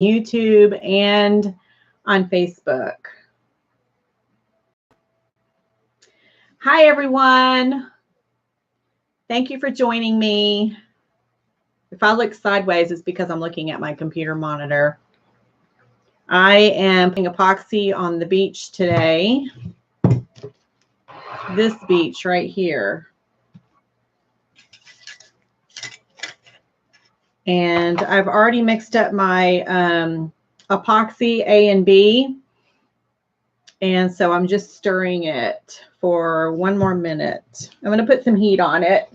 YouTube and on Facebook. Hi, everyone. Thank you for joining me. If I look sideways, it's because I'm looking at my computer monitor. I am putting epoxy on the beach today. This beach right here. And I've already mixed up my epoxy A and B. And so I'm just stirring it for 1 more minute. I'm going to put some heat on it.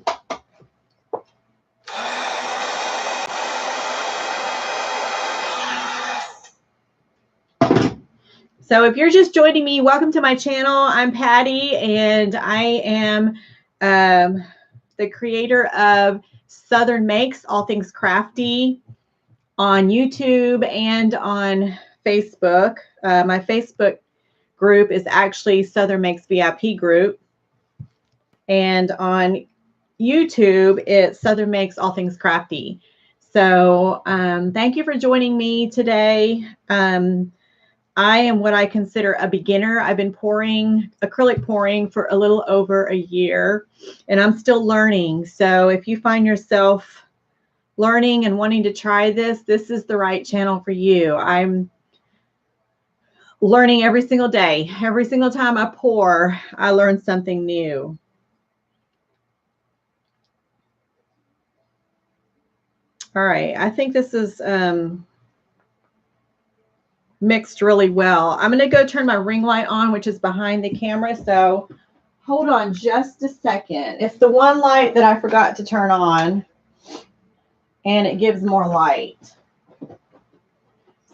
So if you're just joining me, welcome to my channel. I'm Patty, and I am the creator of Southern Makes, All Things Crafty, on YouTube and on Facebook. My Facebook group is actually Southern Makes VIP group. And on YouTube, it's Southern Makes, All Things Crafty. So thank you for joining me today. I am what I consider a beginner. I've been acrylic pouring for a little over a year, and I'm still learning. So if you find yourself learning and wanting to try this, this is the right channel for you. I'm learning every single day. Every single time I pour, I learn something new. All right, I think this is mixed really well. I'm going to go turn my ring light on, which is behind the camera. So hold on just a second. It's the one light that I forgot to turn on, and it gives more light.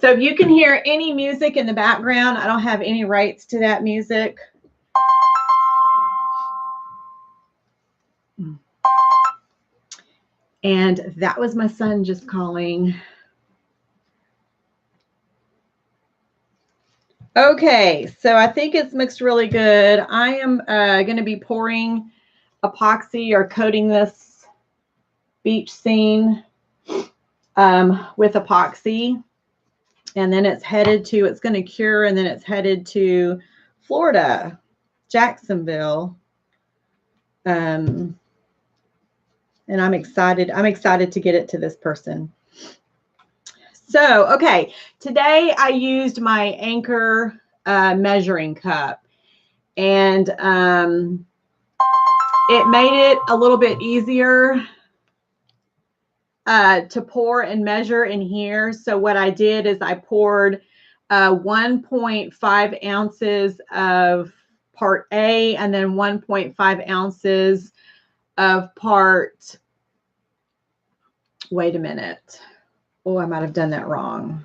So if you can hear any music in the background, I don't have any rights to that music. And that was my son just calling. Okay, so I think it's mixed really good. I am going to be pouring epoxy or coating this beach scene with epoxy. And then it's going to cure, and then it's headed to Florida, Jacksonville. And I'm excited. I'm excited to get it to this person. So, okay, today I used my Anchor measuring cup, and it made it a little bit easier to pour and measure in here. So what I did is I poured 1.5 ounces of part A, and then 1.5 ounces of part, wait a minute. Oh, I might have done that wrong.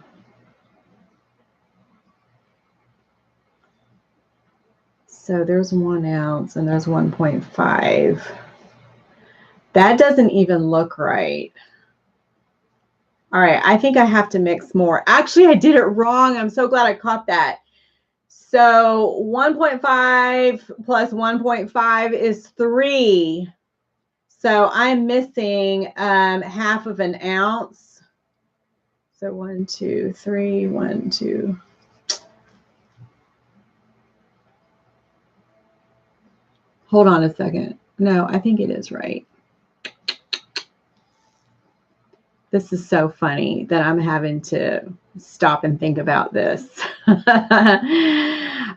So there's 1 ounce and there's 1.5. That doesn't even look right. All right, I think I have to mix more. Actually, I did it wrong. I'm so glad I caught that. So 1.5 plus 1.5 is 3. So I'm missing half of an ounce. So 1, 2, 3, 1, 2. Hold on a second. No, I think it is right. This is so funny that I'm having to stop and think about this.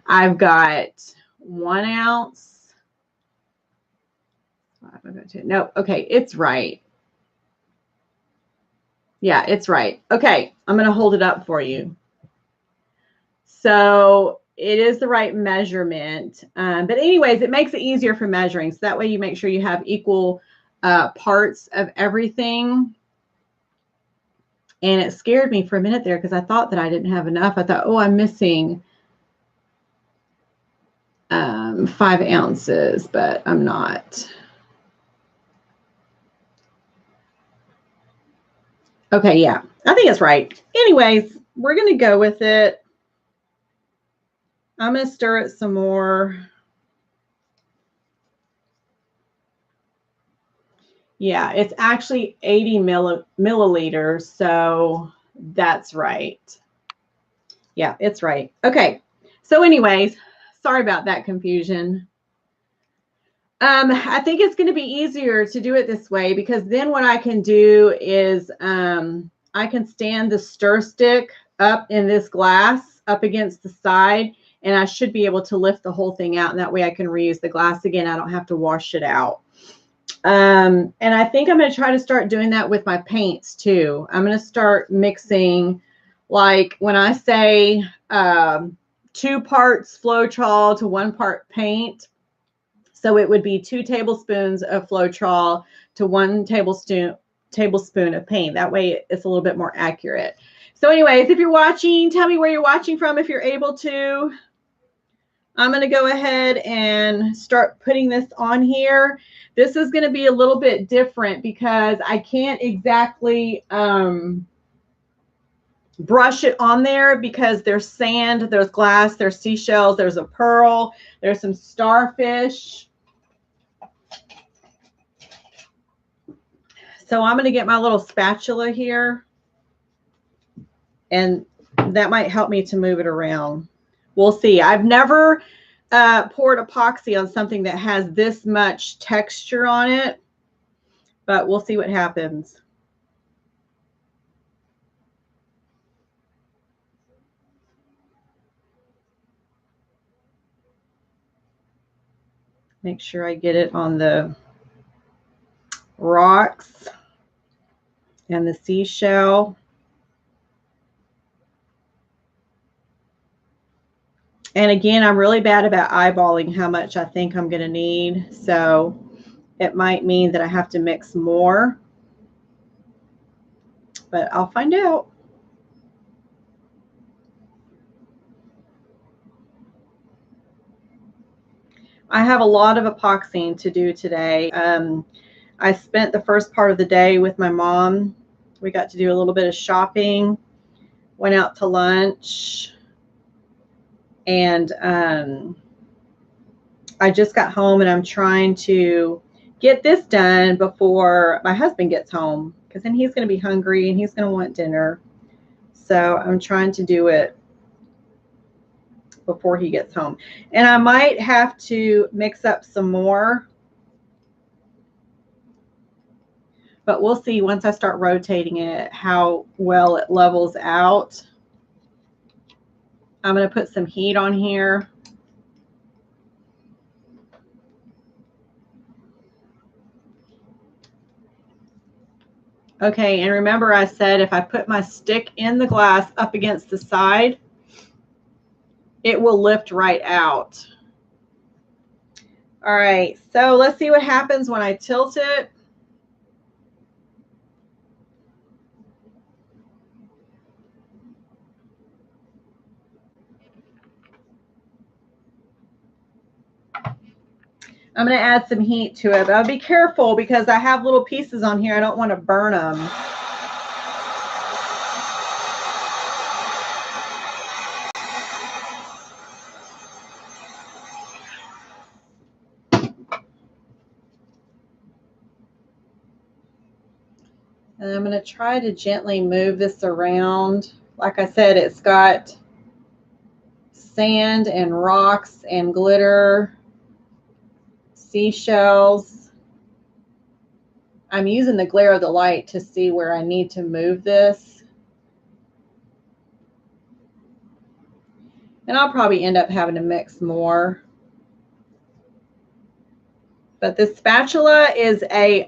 I've got 1 ounce. No, okay, it's right. Yeah, it's right. Okay, I'm going to hold it up for you. So it is the right measurement. But anyways, it makes it easier for measuring. So that way you make sure you have equal parts of everything. And it scared me for a minute there because I thought that I didn't have enough. I thought, oh, I'm missing 5 ounces, but I'm not. Okay, yeah, I think it's right. Anyways, we're going to go with it. I'm going to stir it some more. Yeah, it's actually 80 milliliters. So That's right. Yeah, it's right. Okay. So anyways, sorry about that confusion. I think it's going to be easier to do it this way because then what I can do is I can stand the stir stick up in this glass up against the side, and I should be able to lift the whole thing out, and that way I can reuse the glass again. I don't have to wash it out. And I think I'm going to try to start doing that with my paints too. I'm going to start mixing, like when I say 2 parts Floetrol to 1 part paint. So it would be 2 tablespoons of Floetrol to 1 tablespoon of paint. That way it's a little bit more accurate. So anyways, if you're watching, tell me where you're watching from if you're able to. I'm going to go ahead and start putting this on here. This is going to be a little bit different because I can't exactly brush it on there because there's sand, there's glass, there's seashells, there's a pearl, there's some starfish. So I'm going to get my little spatula here, and that might help me to move it around. We'll see. I've never poured epoxy on something that has this much texture on it, but we'll see what happens. Make sure I get it on the rocks and the seashell. And again, I'm really bad about eyeballing how much I think I'm going to need. So it might mean that I have to mix more, but I'll find out. I have a lot of epoxying to do today. I spent the first part of the day with my mom. We got to do a little bit of shopping, went out to lunch, and I just got home, and I'm trying to get this done before my husband gets home, because then he's going to be hungry and he's going to want dinner. So I'm trying to do it before he gets home. And I might have to mix up some more, but we'll see once I start rotating it how well it levels out. I'm going to put some heat on here. Okay, and remember I said if I put my stick in the glass up against the side, it will lift right out. All right, so let's see what happens when I tilt it. I'm going to add some heat to it, but I'll be careful because I have little pieces on here. I don't want to burn them. And I'm going to try to gently move this around. Like I said, it's got sand and rocks and glitter, seashells. I'm using the glare of the light to see where I need to move this. And I'll probably end up having to mix more. But this spatula is a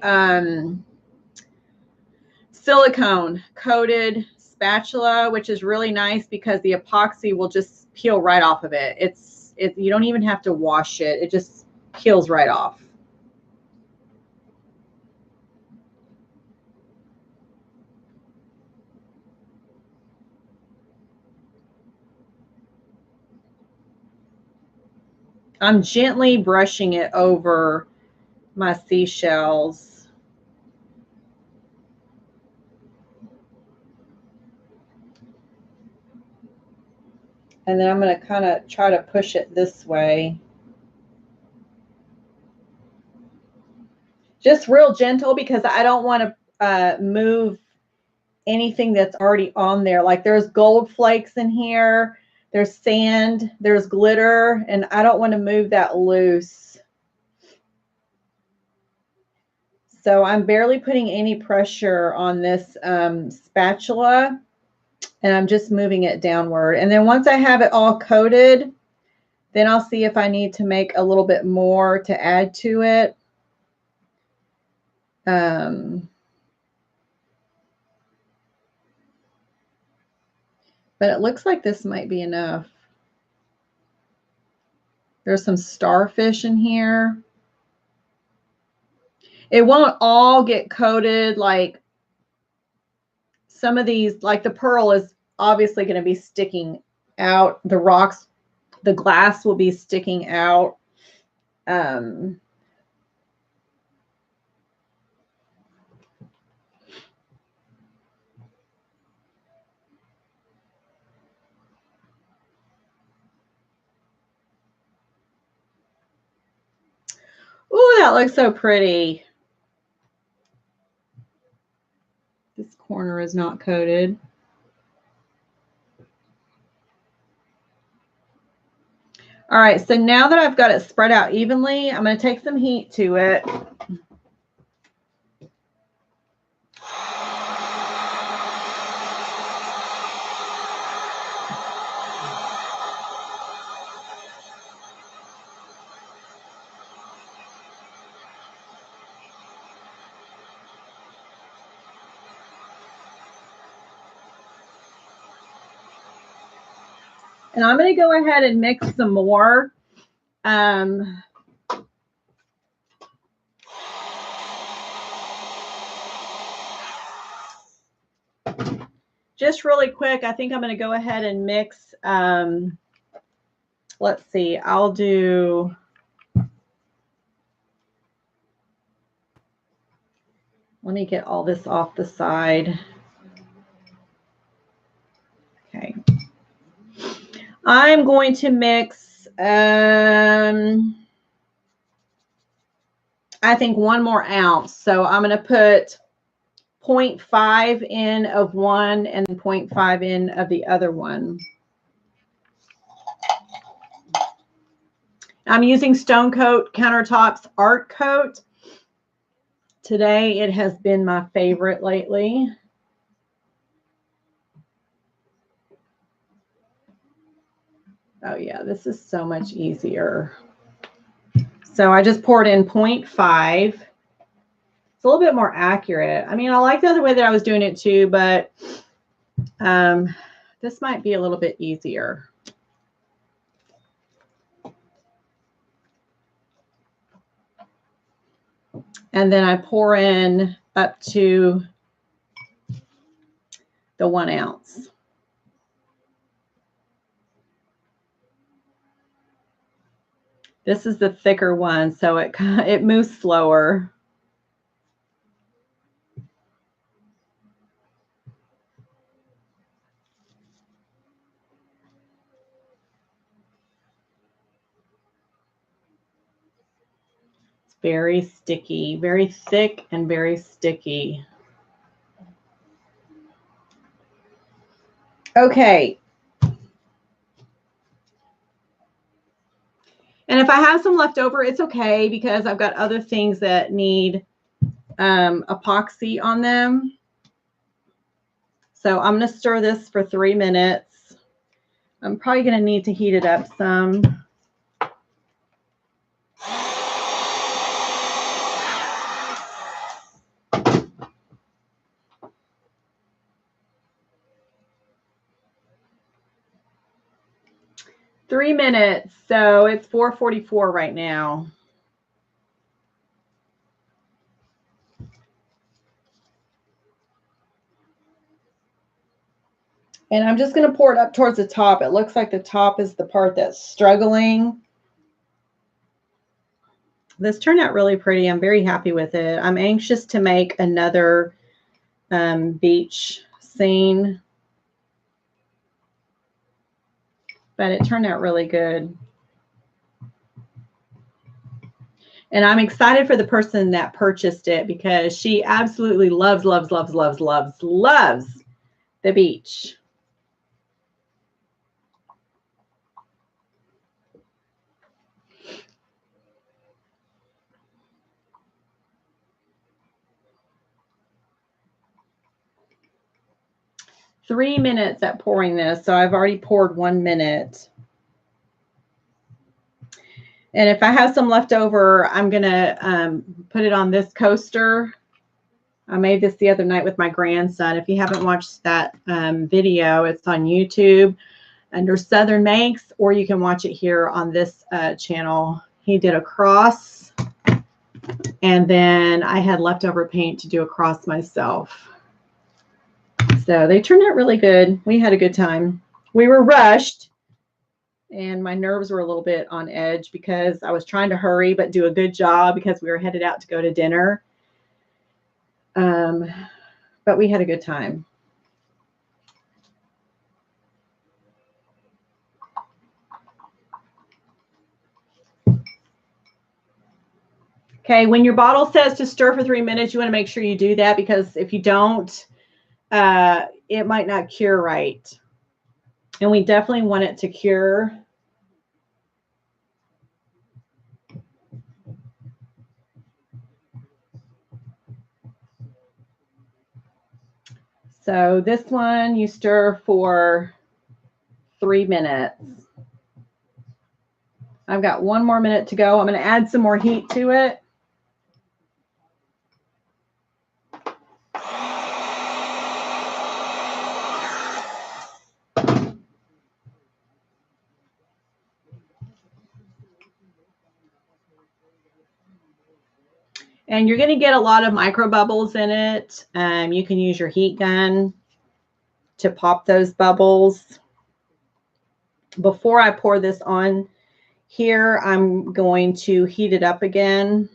silicone coated spatula, which is really nice because the epoxy will just peel right off of it. You don't even have to wash it. It just peels right off. I'm gently brushing it over my seashells. And then I'm going to kind of try to push it this way. Just real gentle because I don't want to move anything that's already on there. Like there's gold flakes in here, there's sand, there's glitter, and I don't want to move that loose. So I'm barely putting any pressure on this spatula, and I'm just moving it downward. And then once I have it all coated, then I'll see if I need to make a little bit more to add to it. But it looks like this might be enough. There's some starfish in here. It won't all get coated. Like some of these, like the pearl is obviously going to be sticking out. The rocks, the glass will be sticking out. Ooh, that looks so pretty. This corner is not coated. All right, so now that I've got it spread out evenly, I'm going to take some heat to it. And I'm going to go ahead and mix some more. Just really quick, I think I'm going to go ahead and mix. Let's see, I'll do. Let me get all this off the side. Okay. I'm going to mix, I think 1 more ounce. So I'm going to put 0.5 in of one and 0.5 in of the other one. I'm using Stone Coat Countertops Art Coat. Today it has been my favorite lately. Oh yeah, this is so much easier. So I just poured in 0.5. It's a little bit more accurate. I mean, I like the other way that I was doing it too, but this might be a little bit easier. And then I pour in up to the 1 ounce. This is the thicker one, so it moves slower. It's very sticky, very thick and very sticky. Okay. And if I have some left over, it's okay because I've got other things that need epoxy on them. So I'm going to stir this for 3 minutes. I'm probably going to need to heat it up some. Three minutes, so it's 4:44 right now. And I'm just going to pour it up towards the top. It looks like the top is the part that's struggling. This turned out really pretty. I'm very happy with it. I'm anxious to make another beach scene. But it turned out really good. And I'm excited for the person that purchased it because she absolutely loves, loves, loves, loves, loves, loves the beach. Three minutes at pouring this, so I've already poured 1 minute. And if I have some left over, I'm going to put it on this coaster. I made this the other night with my grandson. If you haven't watched that video, it's on YouTube under Southern Makes, or you can watch it here on this channel. He did a cross, and then I had leftover paint to do a cross myself. So they turned out really good. We had a good time. We were rushed, and my nerves were a little bit on edge because I was trying to hurry but do a good job because we were headed out to go to dinner. But we had a good time. Okay, when your bottle says to stir for 3 minutes, you want to make sure you do that, because if you don't, it might not cure right. And we definitely want it to cure. So this one, you stir for 3 minutes. I've got 1 more minute to go. I'm going to add some more heat to it. And you're going to get a lot of micro bubbles in it. You can use your heat gun to pop those bubbles. Before I pour this on here, I'm going to heat it up again.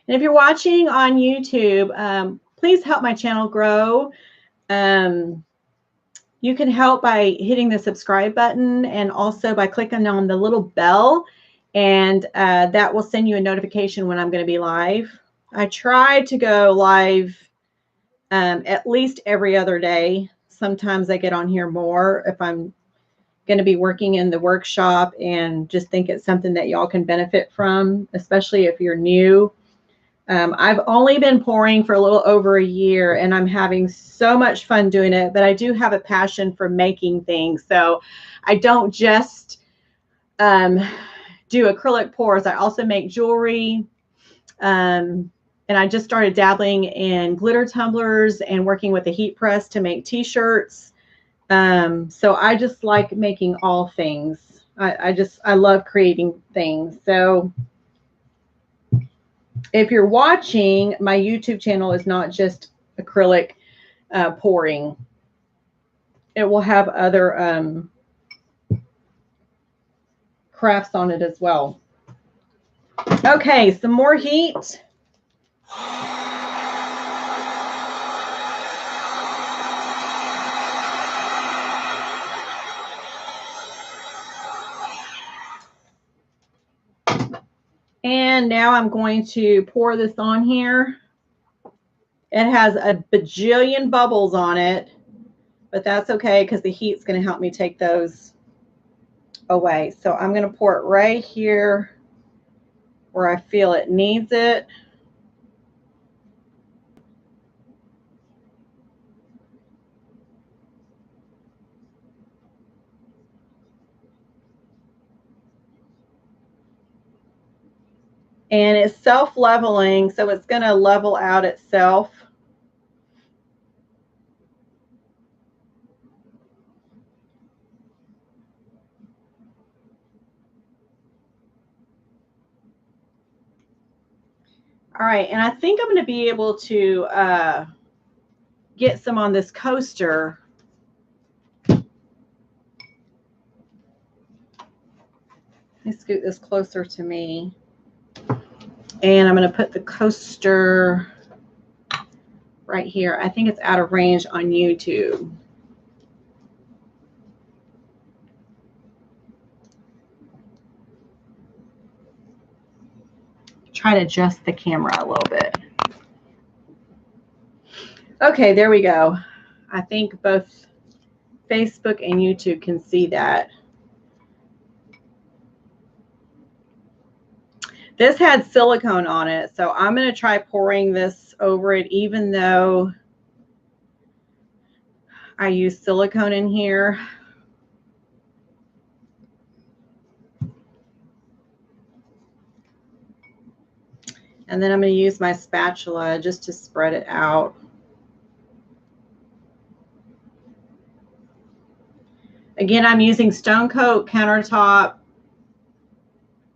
And if you're watching on YouTube, please help my channel grow. You can help by hitting the subscribe button and also by clicking on the little bell, and that will send you a notification when I'm going to be live. I try to go live at least every other day. Sometimes I get on here more if I'm going to be working in the workshop and just think it's something that y'all can benefit from, especially if you're new. I've only been pouring for a little over a year, and I'm having so much fun doing it, but I do have a passion for making things. So I don't just do acrylic pours. I also make jewelry. And I just started dabbling in glitter tumblers and working with a heat press to make t-shirts. So I just like making all things. I love creating things. So if you're watching, my YouTube channel is not just acrylic pouring. It will have other crafts on it as well. Okay, some more heat. And now I'm going to pour this on here. It has a bajillion bubbles on it, but that's okay because the heat's going to help me take those away. So I'm going to pour it right here where I feel it needs it. And it's self-leveling, so it's going to level out itself. All right, and I think I'm going to be able to get some on this coaster. Let me scoot this closer to me. And I'm going to put the coaster right here. I think it's out of range on YouTube. try to adjust the camera a little bit. Okay, there we go. I think both Facebook and YouTube can see that. This had silicone on it, so I'm going to try pouring this over it, even though I use silicone in here. And then I'm going to use my spatula just to spread it out. Again, I'm using Stone Coat Countertop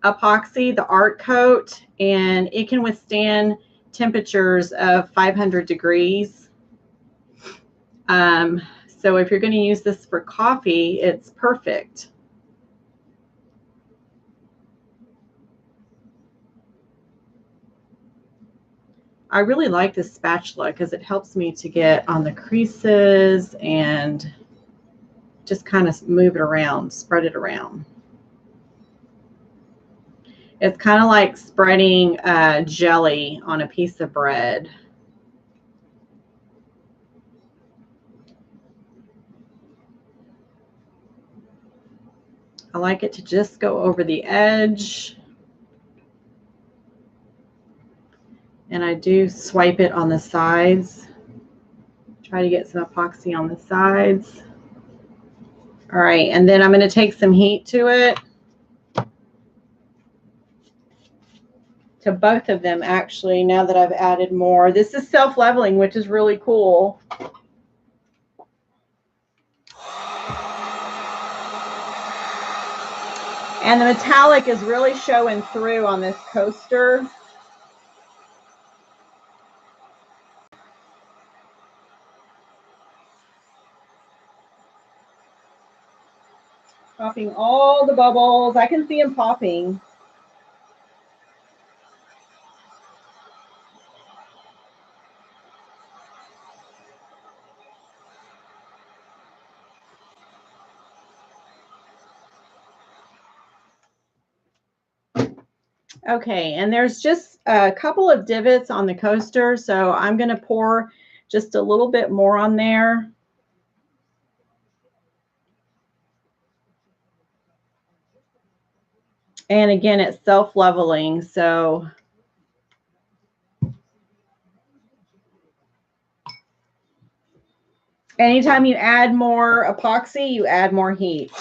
Epoxy, the art coat, and it can withstand temperatures of 500 degrees. So if you're going to use this for coffee, it's perfect. I really like this spatula because it helps me to get on the creases and just kind of move it around, spread it around. It's kind of like spreading jelly on a piece of bread. I like it to just go over the edge. And I do swipe it on the sides. Try to get some epoxy on the sides. All right, and then I'm going to take some heat to it. To both of them, actually, now that I've added more. This is self-leveling, which is really cool. And the metallic is really showing through on this coaster. Popping all the bubbles. I can see them popping. Okay, and there's just a couple of divots on the coaster, so I'm going to pour just a little bit more on there. And again, it's self-leveling, so anytime you add more epoxy, you add more heat.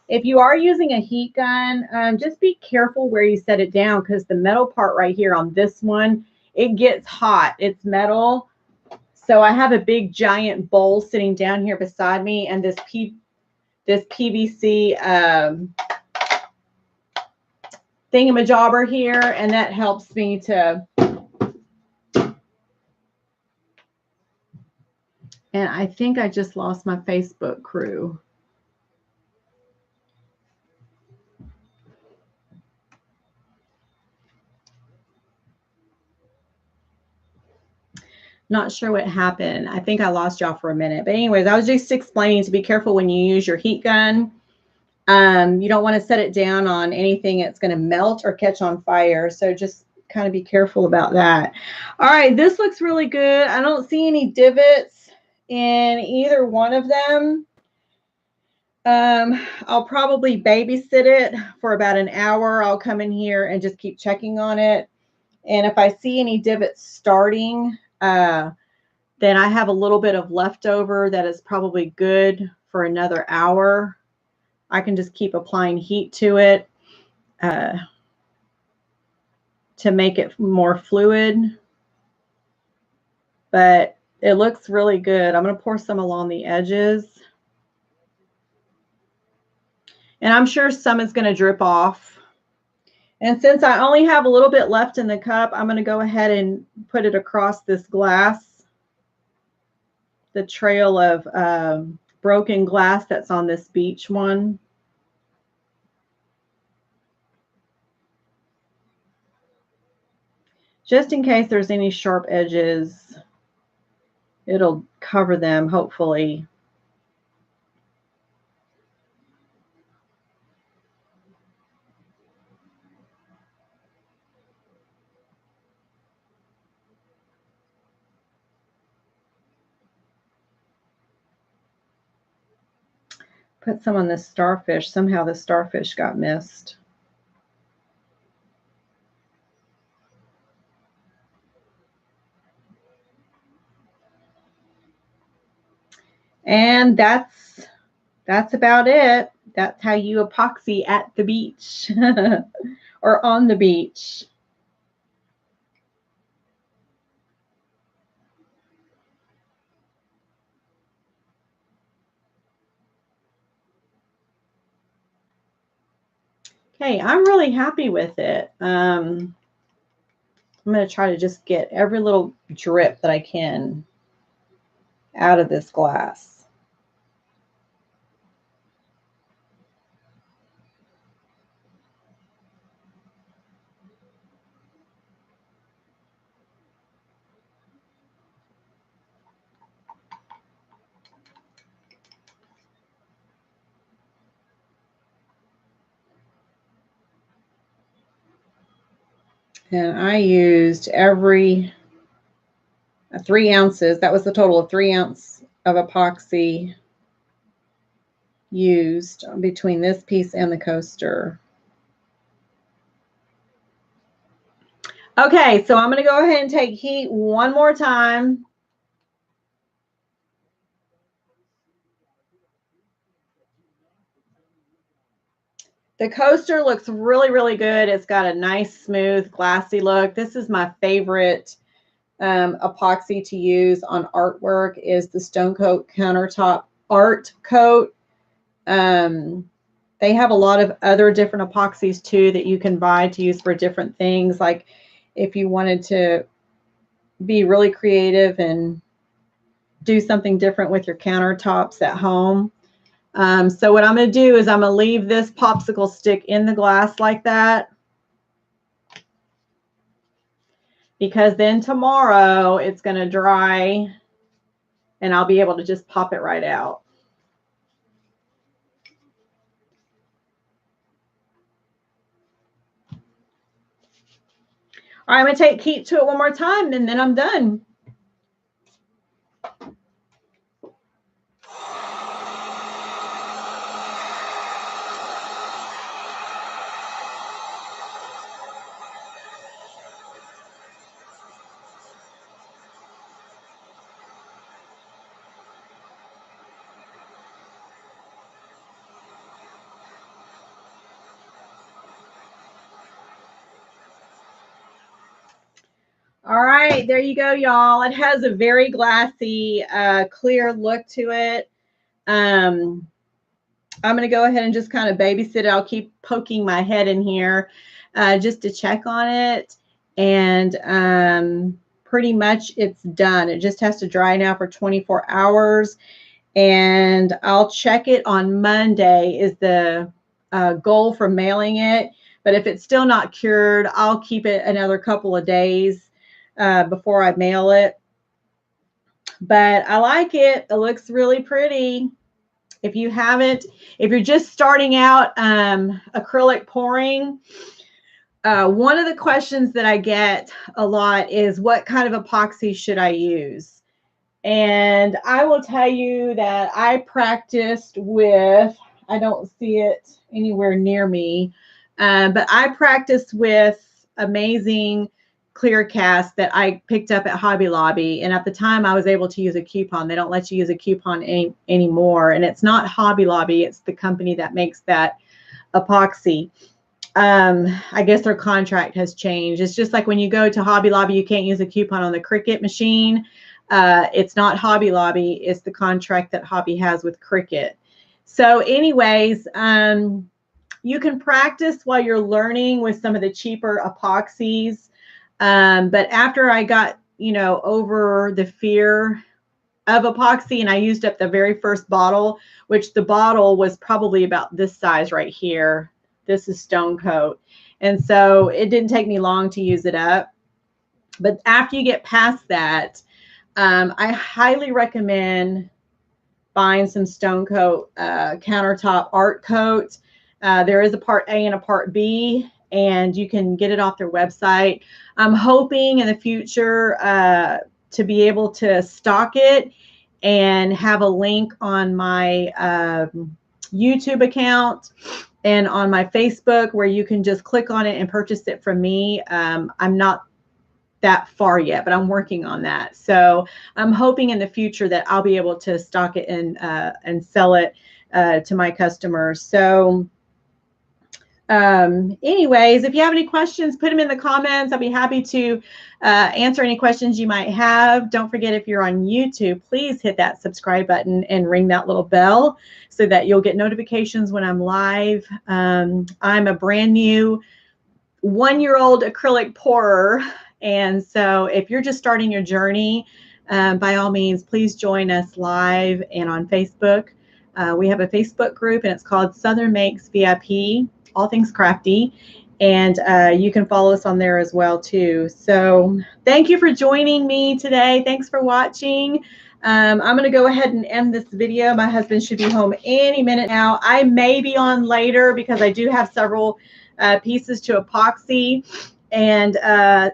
If you are using a heat gun, just be careful where you set it down, because the metal part right here on this one, it gets hot. It's metal. So I have a big giant bowl sitting down here beside me, and this PVC thingamajobber here, and that helps me to. And I think I just lost my Facebook crew. Not sure what happened. I think I lost y'all for a minute. But anyways, I was just explaining to be careful when you use your heat gun. You don't want to set it down on anything that's going to melt or catch on fire. So just kind of be careful about that. All right, this looks really good. I don't see any divots in either one of them. I'll probably babysit it for about an hour. I'll come in here and just keep checking on it. And if I see any divots starting, then I have a little bit of leftover that is probably good for another hour. I can just keep applying heat to it to make it more fluid. But it looks really good. I'm going to pour some along the edges. And I'm sure some is going to drip off. And since I only have a little bit left in the cup, I'm going to go ahead and put it across this glass. The trail of broken glass that's on this beach one. Just in case there's any sharp edges, it'll cover them, hopefully. put some on this starfish. Somehow the starfish got missed. And that's about it. That's how you epoxy at the beach or on the beach. Okay, I'm really happy with it. I'm going to try to just get every little drip that I can out of this glass. And I used every 3 ounces. That was the total of 3 ounces of epoxy used between this piece and the coaster. Okay, so I'm going to go ahead and take heat one more time. The coaster looks really, really good. It's got a nice, smooth, glassy look. This is my favorite epoxy to use on artwork is the Stone Coat Countertop Art Coat. They have a lot of other different epoxies too that you can buy to use for different things. Like if you wanted to be really creative and do something different with your countertops at home. So what I'm going to do is I'm going to leave this popsicle stick in the glass like that, because then tomorrow it's going to dry and I'll be able to just pop it right out. All right, I'm going to take heat to it one more time and then I'm done. All right, there you go, y'all. It has a very glassy, clear look to it. I'm going to go ahead and just kind of babysit it. I'll keep poking my head in here just to check on it. And pretty much it's done. It just has to dry now for 24 hours. And I'll check it on Monday is the goal for mailing it. But if it's still not cured, I'll keep it another couple of days before I mail it. But I like it. It looks really pretty. If you haven't, if you're just starting out acrylic pouring, one of the questions that I get a lot is what kind of epoxy should I use? And I will tell you that I practiced with, I don't see it anywhere near me, but I practiced with amazing clear cast that I picked up at Hobby Lobby. And at the time I was able to use a coupon. They don't let you use a coupon anymore. And it's not Hobby Lobby. It's the company that makes that epoxy. I guess their contract has changed. It's just like when you go to Hobby Lobby, you can't use a coupon on the Cricut machine. It's not Hobby Lobby. It's the contract that Hobby has with Cricut. So anyways, you can practice while you're learning with some of the cheaper epoxies. But after I got, over the fear of epoxy and I used up the very first bottle, which the bottle was probably about this size right here. This is Stone Coat. And so it didn't take me long to use it up. But after you get past that, I highly recommend buying some Stone Coat countertop art coat. There is a part A and a part B, and you can get it off their website. I'm hoping in the future to be able to stock it and have a link on my YouTube account and on my Facebook, where you can just click on it and purchase it from me. I'm not that far yet, but I'm working on that. So I'm hoping in the future that I'll be able to stock it and sell it to my customers. So anyways, if you have any questions, put them in the comments. I'll be happy to answer any questions you might have. Don't forget, if you're on YouTube, please hit that subscribe button and ring that little bell so that you'll get notifications when I'm live. I'm a brand new 1-year-old acrylic pourer. And so if you're just starting your journey, by all means, please join us live and on Facebook. We have a Facebook group, and it's called Southern Makes VIP, all things crafty. And you can follow us on there as well, too. So thank you for joining me today. Thanks for watching. I'm going to go ahead and end this video. My husband should be home any minute now. I may be on later because I do have several pieces to epoxy. And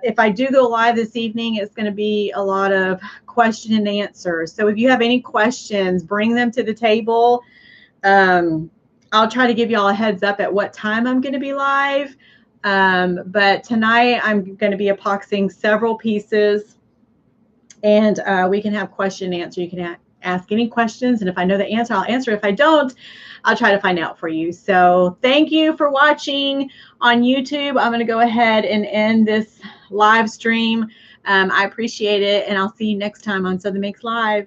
if I do go live this evening, it's going to be a lot of question and answers. So if you have any questions, bring them to the table. I'll try to give you all a heads up at what time I'm going to be live. But tonight I'm going to be epoxying several pieces, and we can have question and answer. You can ask any questions, and if I know the answer, I'll answer. If I don't, I'll try to find out for you. So thank you for watching on YouTube. I'm going to go ahead and end this live stream. I appreciate it, and I'll see you next time on Southern Makes Live.